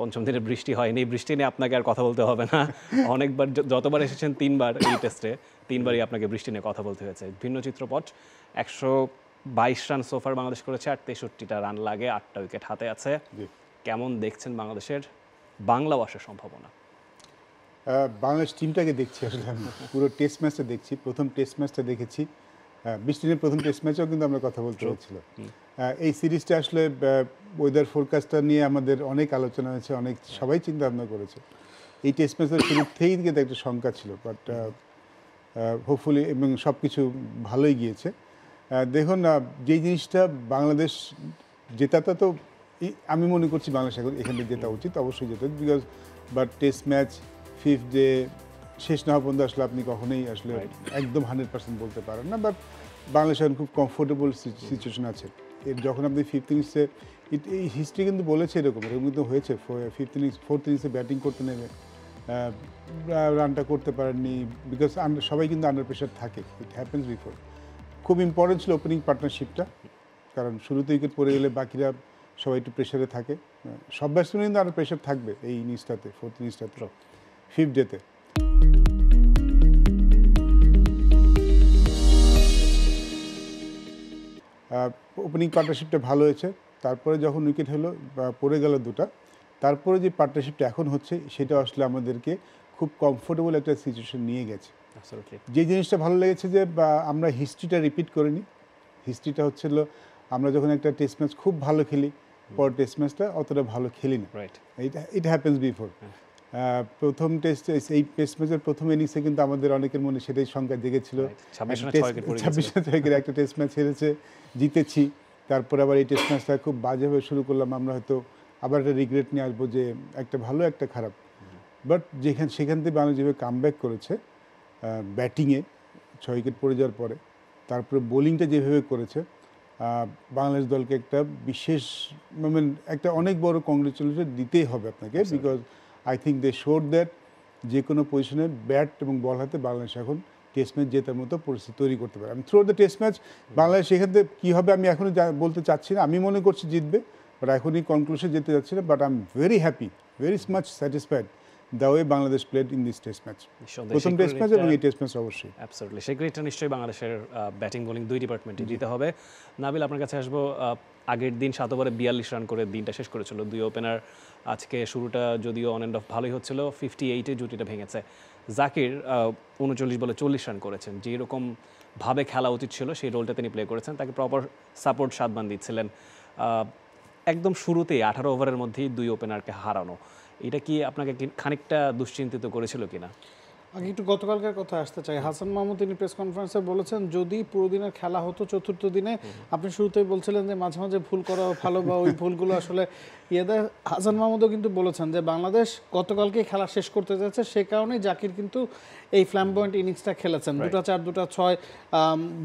পঞ্চম দিনে বৃষ্টি হয়নি, বৃষ্টি নিয়ে আপনাকে আর কথা বলতে হবে না। অনেকবার যতবার এসেছেন 3বার এই টেস্টে, 3বারই আপনাকে বৃষ্টি নিয়ে কথা বলতে হয়েছে। ভিন্ন চিত্রপট, 122 রান সোফার বাংলাদেশ করেছে, আর 63টা রান লাগে, 8টা উইকেট হাতে আছে। কেমন দেখছেন বাংলাদেশের বাংলা ওয়াশের সম্ভাবনা? বাংলাদেশ টিমটাকে দেখছি আসলে আমি পুরো টেস্ট ম্যাচটা দেখছি। প্রথম টেস্ট ম্যাচটা দেখেছি, বৃষ্টি নিয়ে প্রথম টেস্ট ম্যাচেও কিন্তু আমরা কথা বলতে হয়েছিল। এই সিরিজটা আসলে ওয়েদার ফোরকাস্টটা নিয়ে আমাদের অনেক আলোচনা হয়েছে, অনেক সবাই চিন্তা ভাবনা করেছে। এই টেস্ট ম্যাচের শুরুতেই কিন্তু একটা শঙ্কা ছিল, বাট হোপফুলি এবং সব কিছু ভালোই গিয়েছে। দেখুন, যেই জিনিসটা বাংলাদেশ জেতাটা তো আমি মনে করছি বাংলাদেশ এখন এখান থেকে জেতা উচিত, অবশ্যই জেতা, because but test match 5th day শেষ না হওয়া পর্যন্ত আসলে আপনি কখনোই আসলে একদম 100% বলতে পারেন না। বাট বাংলাদেশ এখন খুব কমফোর্টেবল সিচুয়েশন আছে। এর যখন আপনি 5th ইনিংসে, এই হিস্ট্রি কিন্তু বলেছে এরকম কিন্তু হয়েছে, 4th ইনিংসে ব্যাটিং করতে নেমে রানটা করতে পারেননি, বিকজ সবাই কিন্তু আন্ডার প্রেশার থাকে, ইট হ্যাপেন্স বিফোর। খুব ইম্পর্টেন্ট ছিল ওপেনিং পার্টনারশিপটা, কারণ শুরুতে উইকেট পড়ে গেলে বাকিরা সবাই একটু প্রেশারে থাকে। সব ব্যাটসম্যান কিন্তু আরও প্রেশার থাকবে এই ইনিংসটাতে, 4th ইনিংসটাতে, 5th ডেতে। ওপেনিং পার্টনারশিপটা ভালো হয়েছে, তারপরে যখন উইকেট হলো বা পড়ে গেল দুটা, তারপরে যে পার্টনারশিপটা এখন হচ্ছে সেটা আসলে আমাদেরকে খুব কমফোর্টেবল একটা সিচুয়েশন নিয়ে গেছে। যে জিনিসটা ভালো লেগেছে যে আমরা হিস্ট্রিটা রিপিট করিনি। হিস্ট্রিটা হচ্ছিল আমরা যখন একটা টেস্ট ম্যাচ খুব ভালো খেলি, পর টেস্ট ম্যাচটা অতটা ভালো খেলি না। It happens before. প্রথম টেস্ট, এই টেস্ট ম্যাচের প্রথম ইনিংসে কিন্তু আমাদের অনেকের মনে সেটাই সংখ্যা জেগেছিল, 26 একটা টেস্ট ম্যাচ হেরেছে, জিতেছি, তারপরে আবার এই টেস্ট ম্যাচটা খুব বাজেভাবে শুরু করলাম, আমরা হয়তো আবার একটা রিগ্রেট নিয়ে আসবো যে একটা ভালো একটা খারাপ। বাট সেখান থেকে বাংলাদেশ যেভাবে কামব্যাক করেছে ব্যাটিংয়ে 6 উইকেট পড়ে যাওয়ার পরে, তারপরে বোলিংটা যেভাবে করেছে, বাংলাদেশ দলকে একটা বিশেষ একটা অনেক বড় কংগ্রেচুলেশন দিতেই হবে আপনাকে, because I think they showed that যে কোনো পজিশনে ব্যাট এবং বল হাতে বাংলাদেশ এখন টেস্ট ম্যাচ জেতার মতো পরিস্থিতি তৈরি করতে পারে। আমি through the test match Bangladesh এখান থেকে কী হবে আমি এখনই বলতে চাচ্ছি না, আমি মনে করছি জিতবে, বাট এখনই কনক্লুশন যেতে যাচ্ছি না। But I am very happy, very much satisfied the way Bangladesh played in this test match, প্রথম টেস্ট ম্যাচ এবং এই টেস্ট ম্যাচ অবশ্যই। অ্যাবসলিউটলি, সেক্রেটটা নিশ্চয়ই বাংলাদেশের ব্যাটিং বোলিং দুই ডিপার্টমেন্টে দিতে হবে। নাবিল, আপনার কাছে আসবো। আগের দিন 7 ওভারে 42 রান করে দিনটা শেষ করেছিল দুই ওপেনার। আজকে শুরুটা যদিও অন অ্যান্ড অফ ভালোই হচ্ছিল, 58-এ জুটিটা ভেঙেছে। জাকির 39 বলে 40 রান করেছেন, যেরকম ভাবে খেলা উচিত ছিল সেই রোলটা তিনি প্লে করেছেন, তাকে প্রপার সাপোর্ট সাদমান দিচ্ছিলেন। একদম শুরুতেই 18 ওভারের মধ্যেই দুই ওপেনারকে হারানো, এটা কি আপনাকে খানিকটা দুশ্চিন্তিত করেছিল কিনা? আগে একটু গতকালকার কথা আসতে চাই। হাসান মাহমুদ তিনি প্রেস কনফারেন্সে বলেছেন যদি পুরো দিনের খেলা হতো চতুর্থ দিনে, আপনি শুরুতেই বলছিলেন যে মাঝে মাঝে ভুল করা ভালো বা ওই ভুলগুলো আসলে দেয়। হাসান মাহমুদও কিন্তু বলেছেন যে বাংলাদেশ গতকালকেই খেলা শেষ করতে যাচ্ছে, সে কারণেই জাকির কিন্তু এই ফ্ল্যামবয়েন্ট ইনিংসটা খেলেছেন। 2টা 4 2টা 6,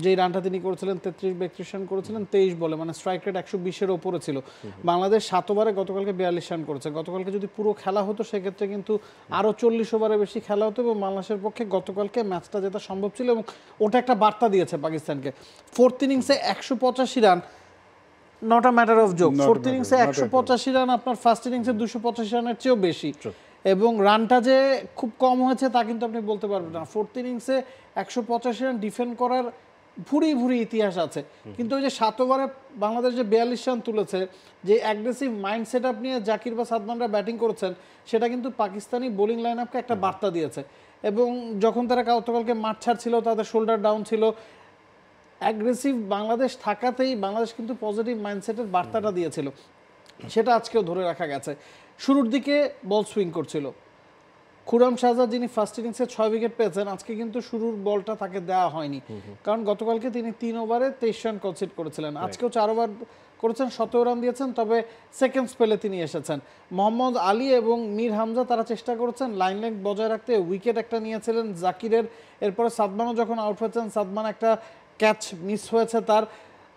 যেই রানটা তিনি করেছিলেন 33-32 রান করেছিলেন 23 বলে, মানে স্ট্রাইক রেট 120-এর ওপরে ছিল। বাংলাদেশ 7 ওভারে গতকালকে 42 রান করেছে। গতকালকে যদি পুরো খেলা হতো সেক্ষেত্রে কিন্তু আরও 40 ওভারে বেশি খেলা হতো এবং বাংলাদেশের পক্ষে গতকালকে ম্যাচটা জেতা সম্ভব ছিল এবং ওটা একটা বার্তা দিয়েছে পাকিস্তানকে। 4th ইনিংসে 185 run, not a matter of joke. 4th ইনিংসে 185 রান আপনার ফার্স্ট ইনিংসে 285 রানের চেয়েও বেশি, এবং রানটা যে খুব কম হয়েছে তা কিন্তু আপনি বলতে পারবেন না। 4th ইনিংসে 185 রান ডিফেন্ড করার ভুরি ভুরি ইতিহাস আছে, কিন্তু ওই যে 7 ওভারে বাংলাদেশ যে 42 রান তুলেছে, যে অ্যাগ্রেসিভ মাইন্ড সেট আপ নিয়ে জাকির বা সাদমানরা ব্যাটিং করেছেন, সেটা কিন্তু পাকিস্তানি বোলিং লাইন আপকে একটা বার্তা দিয়েছে। এবং যখন তারা গতকালকে মাঠ ছাড়ছিল, তাদের শোল্ডার ডাউন ছিল, অ্যাগ্রেসিভ বাংলাদেশ থাকাতেই বাংলাদেশ কিন্তু পজিটিভ মাইন্ডসেটের বার্তাটা দিয়েছিল, সেটা আজকেও ধরে রাখা গেছে। শুরুর দিকে বল সুইং করছিল খুররম শাহজাদ, যিনি ফার্স্ট ইনিংসে 6 উইকেট পেয়েছেন, আজকে কিন্তু শুরুর বলটা তাকে দেওয়া হয়নি, কারণ গতকালকে তিনি 3 ওভারে 23 রান কনসিড করেছিলেন। আজকেও 4 ওভার করেছেন, 17 রান দিয়েছেন, তবে সেকেন্ড স্পেলে তিনি এসেছেন। মোহাম্মদ আলী এবং মীর হামজা তারা চেষ্টা করেছেন লাইন লেন্থ বজায় রাখতে, উইকেট একটা নিয়েছিলেন জাকিরের। এরপরে সাদমানও যখন আউট হয়েছেন, সাদমান একটা ক্যাচ মিস হয়েছে তার,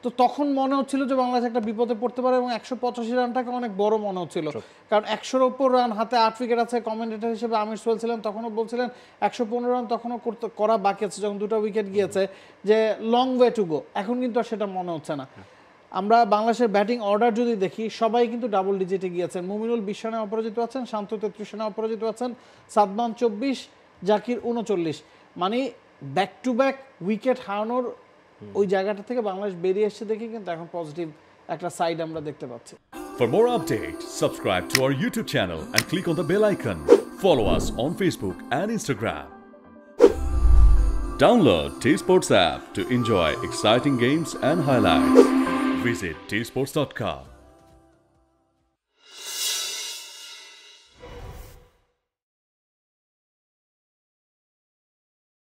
তো তখন মনে হচ্ছিল যে বাংলাদেশ একটা বিপদে পড়তে পারে এবং 185 রানটাকে অনেক বড় মনে হচ্ছিল, কারণ 100-এর উপর রান, হাতে 8 উইকেট আছে। কমেন্টেটর হিসেবে আমির সোহেল ছিলেন, তখনও বলছিলেন 115 রান তখনও করা বাকি আছে, যখন 2টা উইকেট গিয়েছে, যে লং ওয়ে টু গো। এখন কিন্তু আর সেটা মনে হচ্ছে না। আমরা বাংলাদেশের ব্যাটিং অর্ডার যদি দেখি সবাই কিন্তু ডাবল ডিজিটে গিয়েছেন। মুমিনুল 20 রানে অপরাজিত আছেন, শান্ত 33 রানে অপরাজিত আছেন, সাদমান 24, জাকির 39। মানে ব্যাক টু ব্যাক উইকেট হারানোর ওই জায়গাটা থেকে বাংলাদেশ বেরিয়ে এসেছে দেখে কিন্তু এখন পজিটিভ একটা সাইড আমরা দেখতে পাচ্ছি। For more updates, subscribe to our YouTube channel and click on the bell icon. Follow us on Facebook and Instagram. Download T-Sports app to enjoy exciting games and highlights. Visit tsports.com.